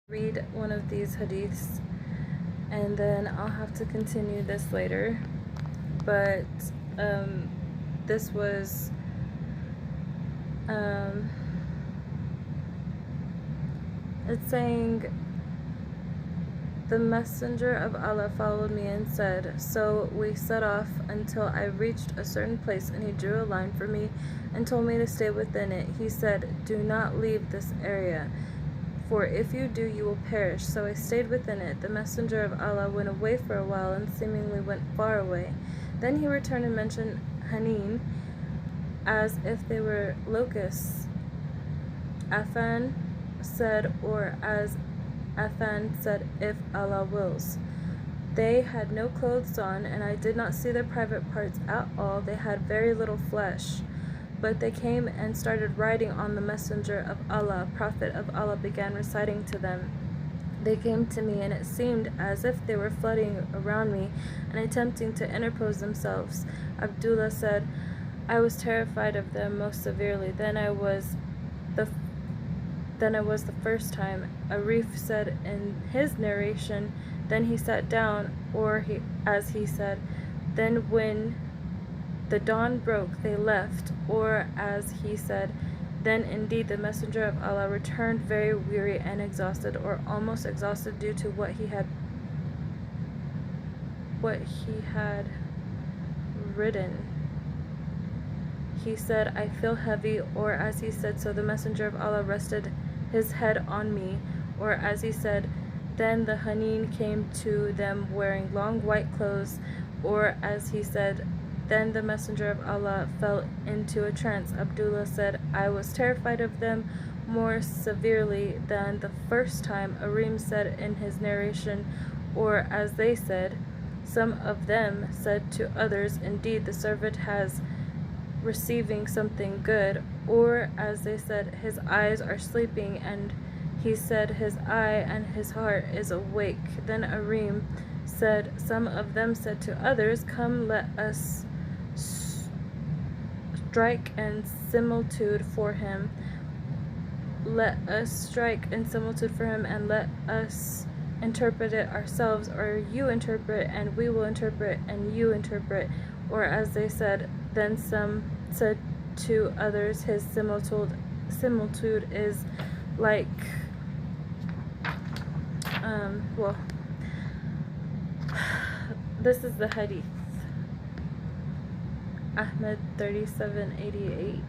Read one of these hadiths and then I'll have to continue this later. But this was it's saying, the messenger of Allah followed me and said, so we set off until I reached a certain place, and he drew a line for me and told me to stay within it. He said, do not leave this area, for if you do, you will perish. So I stayed within it. The messenger of Allah went away for a while and seemingly went far away. Then he returned and mentioned Hanin as if they were locusts. Affan said, or as Affan said, if Allah wills. They had no clothes on, and I did not see their private parts at all. They had very little flesh. But they came and started riding on the messenger of Allah. Prophet of Allah began reciting to them. They came to me, and it seemed as if they were flooding around me and attempting to interpose themselves. Abdullah said, I was terrified of them most severely. Then I was the first time. Arif said in his narration, then he sat down, or as he said, then when the dawn broke, they left, or as he said, then indeed the messenger of Allah returned very weary and exhausted, or almost exhausted due to what he had ridden. He said, I feel heavy, or as he said, so the messenger of Allah rested his head on me, or as he said, then the Hanin came to them wearing long white clothes, or as he said, then the messenger of Allah fell into a trance. Abdullah said, I was terrified of them more severely than the first time. Arim said in his narration, or as they said, some of them said to others, indeed the servant has receiving something good, or as they said, his eyes are sleeping, and he said his eye and his heart is awake. Then Arim said, some of them said to others, come, let us strike and similitude for him. Let us strike and similitude for him, and let us interpret it ourselves, or you interpret and we will interpret and you interpret. Or as they said, then some said to others, his similitude is like this is the hadith, Ahmed 3788.